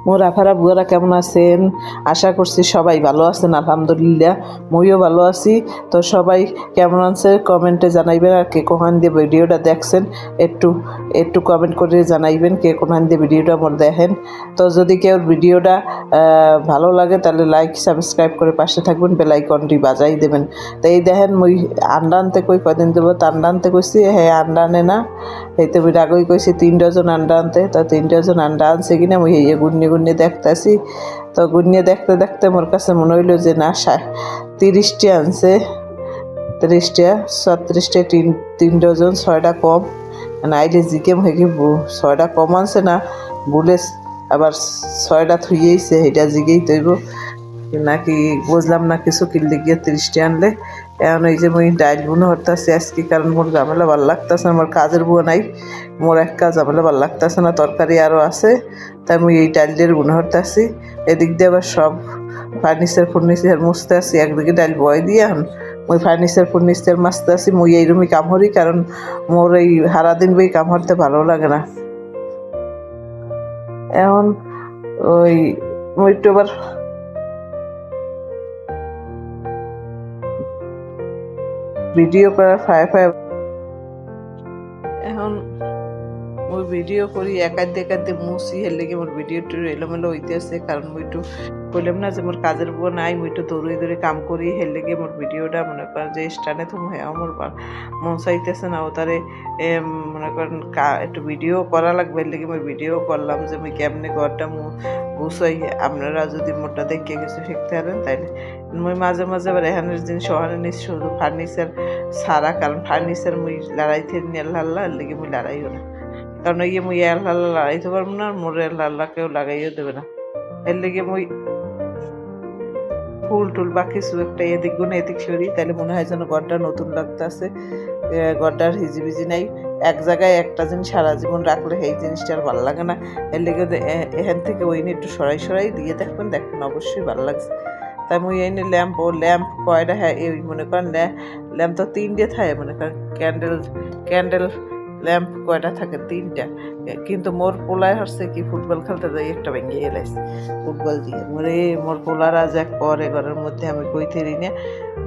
মোর আফারা বুয়ারা কেমন আছেন? আশা করছি সবাই ভালো আছেন। আলহামদুলিল্লাহ মইও ভালো আছি। তো সবাই কেমন আছে কমেন্টে জানাইবেন, আর কে কোখান দিয়ে ভিডিওটা দেখছেন একটু একটু কমেন্ট করে জানাইবেন কে কোখান দিয়ে ভিডিওটা মোর দেখেন। তো যদি কেউ ভিডিওটা ভালো লাগে তাহলে লাইক সাবস্ক্রাইব করে পাশে থাকবেন, বেল আইকনটি বাজাই দেবেন। তো এই দেখেন মই আন্ডা আনতে কই কদিন দেবো, তো আন্ডা আনতে কইছি, হ্যাঁ আন্ডা আনে না, এই তো আমি আগেই কইছি 3 ডজন আন্ডা আনতে। তো 3 ডজন আন্ডা আনছে কিনা আমি এই গুন্নি গুন্নি দেখতেছি। তো গুন্নি দেখতে দেখতে মোর কাছে মনে হইলো যে না 30টি আনছে, 30টা 36টা, 3 ডজন 6টা কম। আইলে জিকেম হেঁকে 6টা কম আনছে না বলে আবার 6টা থুইয়েছে, এটা জিগেই তৈব নাকি বুঝলাম না কিছু। কিনলে গিয়ে 30টা আনলে। এখন এই যে মুই ডাইল বুনো হরতাছি আজকে, কারণ মোর ঝামেলা ভাল লাগতেছে না, আমার কাজের বুয়া নাই, মোর একটা ঝামেলা ভাল লাগতেছে না, তরকারি আরও আছে, তাই মুই এই ডাইল দিয়ে বুনো হরতাছি। এদিক দিয়ে আবার সব ফার্নিচার মুছতে আসি, একদিকে ডাইল বয় দিয়ে এখন মুই ফার্নিচার মাছতে আসি। মুই এই রুমই কাম করি, কারণ মোর এই সারাদিন বই কাম করতে ভালো লাগে না। এখন ওই মুই একটু আবার ভিডিও করার ফায় এখন ওই ভিডিও করি একাধে মুছি, হের লেগে মোর ভিডিও একটু এলোমেলো হইতেছে, কারণ মুই একটু বললাম না যে মোর কাজের বুয়া নাই, মুই একটু দৌড়ে কাম করি, হের লেগে মোর ভিডিওটা মনে করেন যে স্টানে তো হ্যাঁ মোর মন চাইতেছে না ও তারে মনে করেন একটু ভিডিও করা লাগবে, এর লেগে মুই ভিডিও করলাম যে মুই কেমনে ঘরটা গুছাই। আপনারা যদি মোরটা দেখে কিছু শিখতে পারেন তাইলে। মুই মাঝে মাঝে আবার এখানের জিনিস ওখানে নিচ্ছি, শুধু ফার্নিচার সারা, কারণ ফার্নিচার মুই লড়াইতে নিয়ে আল্লাহ এর লেগে মুই লড়াইও না, কারণ এই মুই আল্লাহ লাগাইতে পারবো না, আর মোরে আল্লাহ কেউ লাগাইও দেবে না। এর লেগে মুই ফুল টুল বা কিছু একটা এদিক গুণ এদিক সরি, তাহলে মনে হয় যেন ঘরটা নতুন লাগতে আছে, ঘরটার হিজিবিজি নাই। এক জায়গায় একটা জিনিস সারা জীবন রাখলে সেই জিনিসটা আর ভালো লাগে না। এর লেগে এখান থেকে ওই নিয়ে একটু সরাই দিয়ে দেখবেন অবশ্যই ভালো লাগছে। তাই মুই এই ল্যাম্প কয়টা, হ্যাঁ এই মনে করেন ল্যাম্প তো 3টে থাকে, মনে করেন ক্যান্ডেল ল্যাম্প কয়টা থাকে 3টা, কিন্তু মোর পোলায় হচ্ছে কি ফুটবল খেলতে যাই একটা ভেঙে এলাইছে ফুটবল দিয়ে। মোর পোলারা যা করে ঘরের মধ্যে, আমি কইতে রি না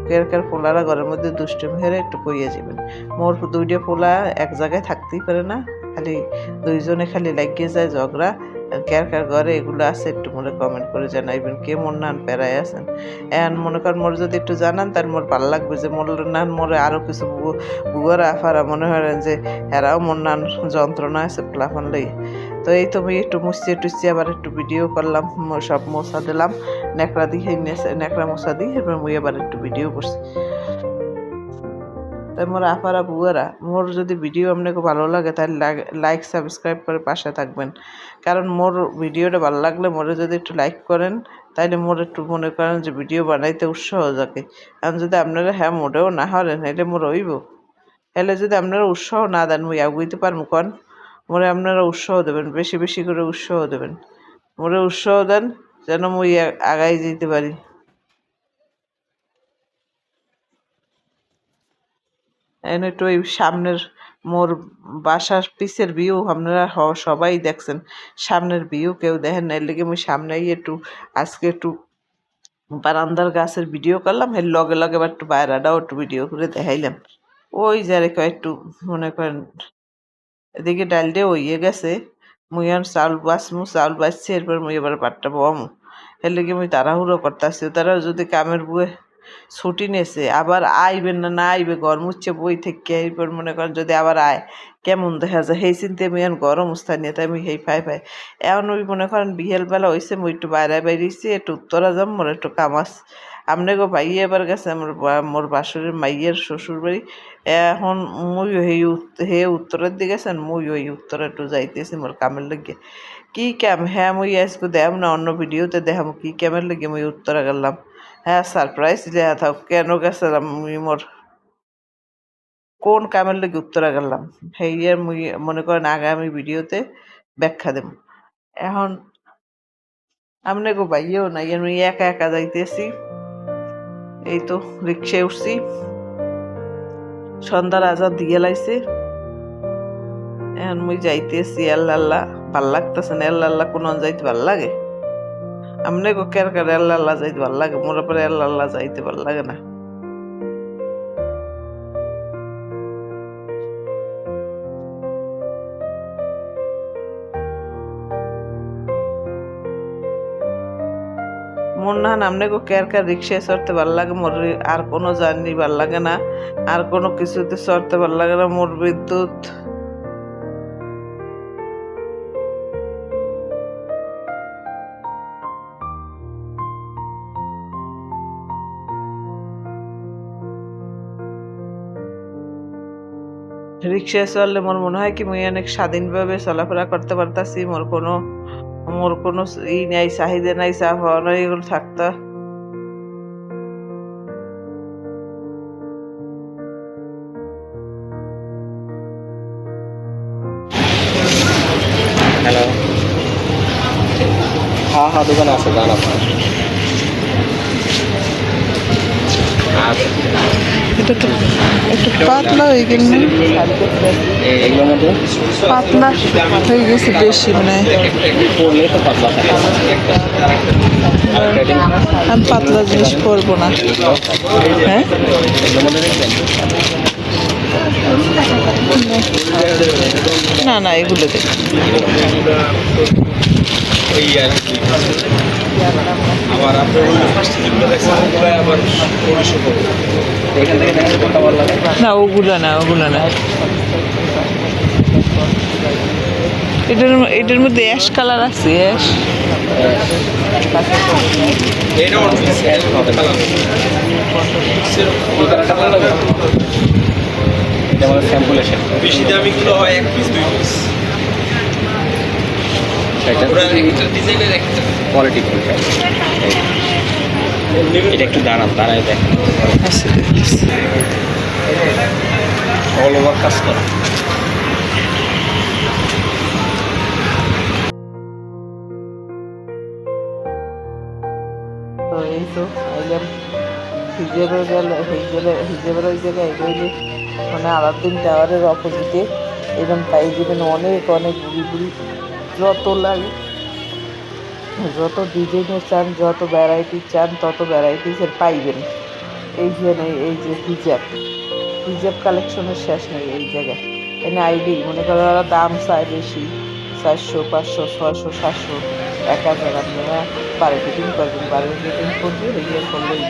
কেরকার পোলারা ঘরের মধ্যে দুষ্টুমি হেরে একটু কইয়া যাবেন। মোর 2টা পোলা এক জায়গায় থাকতেই পারে না, খালি দুইজনে খালি লাগিয়ে যায় ঝগড়া। কার ঘরে এগুলো আছে একটু মনে কমেন্ট করে জানাইবেন, কে মোর নান পেরায় আছেন। এখন মনে করেন মোর যদি একটু জানান তার মোর ভালো লাগবে, যে মোর নান মোরে আরও কিছু বুয়ারা আফারা মনে করেন যে এরাও মোর নান যন্ত্রণা আছে প্লাফান লই। তো এই তো আমি একটু টুসছি আবার একটু ভিডিও করলাম, সব মশা দিলাম, নেকড়া মশা দিই, এরপর মুই আবার একটু ভিডিও করছি। তাই মোর আফারা বুয়ারা, মোর যদি ভিডিও আপনাকে ভালো লাগে তাহলে লাইক সাবস্ক্রাইব করে পাশে থাকবেন, কারণ মোর ভিডিওটা ভালো লাগলে মোরে যদি একটু লাইক করেন তাইলে মোর একটু মনে করেন যে ভিডিও বানাইতে উৎসাহ জাগে। এখন যদি আপনারা হ্যাঁ মোটেও না হরেন এটা মোর হইব, এলে যদি আপনারা উৎসাহ না দেন মুই আগুইতে পারবো কন? মোরে আপনারা উৎসাহ দেবেন, বেশি বেশি করে উৎসাহ দেবেন, মোরে উৎসাহ দেন যেন মুই আগাই যেতে পারি। এনে একটু ওই সামনের মোর বাসার পিছের ভিউ আপনারা সবাই দেখছেন, সামনের ভিউ কেউ দেখেন না, এর লেগে মুই সামনে একটু আজকে একটু বারান্দার গাছের ভিডিও করলাম, এর লগে লগে আবার একটু বাইরাটাও একটু ভিডিও করে দেখাইলাম। ওই যারে একটু মনে করেন এদিকে ডাল দিয়ে হইয়ে গেছে, মুই আর চাউল বাঁচছি, এরপর মুই এবার পাটটা বমু। এর লেগে মুই তাড়াহুড়ো করতেছি, তারা যদি কামের বুয়ে ছুটি নেছে আবার আইবে না আইবে, গরম উঠছে বই থেকে, এরপর মনে করেন যদি আবার আয় কেমন দেখা যায়, সেই চিন্তা মুই এখন গরম স্থানীয়, তাই মুই সেই পাই এখন ওই মনে করেন বিকেলবেলা হয়েছে, মুই একটু বাইরেছি, একটু উত্তরা যাম, মোর একটু কাম আছে। আপনাকে ভাইয়ে এবার গেছে মোর বাসুরের মাইয়ের শ্বশুর বাড়ি। এখন মুই হে উত্তরের দিকে গেছেন, মুই ওই উত্তরে একটু যাইতেছি মোর কামের লেগে। কি কাম, হ্যাঁ মুই আজকে দেখাম না, অন্য ভিডিওতে দেখাম কি কামের লেগে মুই উত্তরে গেলাম। হ্যাঁ সারপ্রাইজ দেয়া থাক, কেন গেছিলাম মুই মোর কোন কামের লেগে উত্তরা গেলাম সেই মুই মনে করেন আগামী ভিডিওতে ব্যাখ্যা দেব। এখন আপনাকে ভাইয়েও নাই, আমি একা একা যাইতেছি, এই তো রিক্সায় উঠছি, সন্ধ্যার আজাদ দিয়ে লাইছে, এখন মুই যাইতেছি। আল্লাহ ভাল লাগতেছে না, আল্লাহ কোন যাইতে ভাল লাগে। আমনে গো কের করে আল্লাহ আল্লাহ যাইতে ভাল লাগে, মোর পরে আল্লাহ আল্লাহ যাইতে ভাল লাগে না। মোর না আমনে গো কের কার রিক্সায় চড়তে ভাল লাগে, মোর আর কোনো জার্নি ভাল লাগে না, আর কোনো কিছুতে চড়তে ভাল লাগে না। মোর বিদ্যুৎ রিক্সায় চললে মোর মনে হয় কি মুই অনেক স্বাধীনভাবে চলাফেরা করতে পারতাছি। মোর কোনো নাই, চাহিদা নাই, চা পাওয়া নাই, এগুলো থাকতো। হ্যালো, হ্যাঁ হ্যাঁ, দোকানে আছে, দাঁড়া। এটা তো একটু পাতলা হয়ে গেল না? এগুলোর মধ্যে পাতলা হয়ে গেছে বেশি, মানে পড়লে তো পাতলা থাকে। আমি পাতলা জিনিস পরবো না। হ্যাঁ, এগুলোর মধ্যে দেখবেন না না, এগুলো দেখ। আবার আপনার এখান থেকে দেখা কোনটা ভালো লাগে। না ওগুলো না, ওগুলো না। এটার মধ্যে অ্যাশ কালার আছে, অ্যাশ। এটা আমাদের স্যাম্পল এসে বেশি দামিগুলো হয় 1 পিস 2 পিস। কোয়ালিটি এটা একটু দাঁড়ায় দেখ, অল ওভার কাজ করা। তো এই তো আইলাম হিজেবের ওই জায়গায় এগোইলে, মানে আলাউদ্দিন টাওয়ারের অপোজিটে এরকম পাই যাবেন অনেক অনেক ঘুরি ঘুরি, যত লাগে, যত ডিজাইনের চান, যত ভ্যারাইটি চান, তত ভ্যারাইটিসের পাইবেন। এইখানে এই যে হিজাব কালেকশনের শেষ নেই এই জায়গায়। এনে আইডি মনে করো ওরা দাম চায় বেশি, 400, 500, 600, 700, 1000। আপনারা বার্গেটিং করবেন, বার্গেটিং করবে ইয়ে করলেই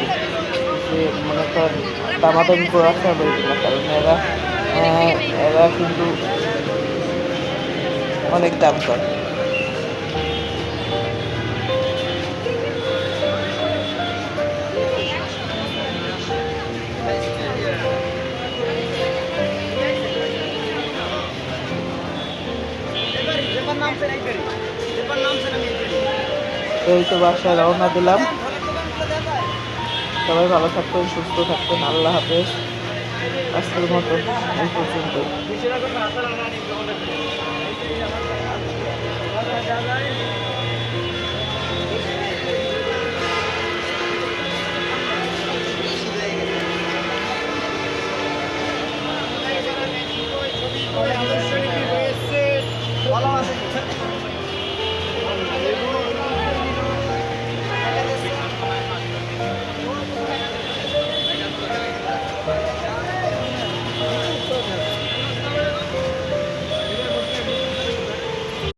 যে মনে করেন দামাদামি করা যাবে না, কারণ এরা কিন্তু অনেক দাম করে। এই তো বাসায় রওনা দিলাম। সবাই ভালো থাকবেন, সুস্থ থাকবেন। আল্লাহ হাফেজ। আজকের মতো এই পর্যন্ত।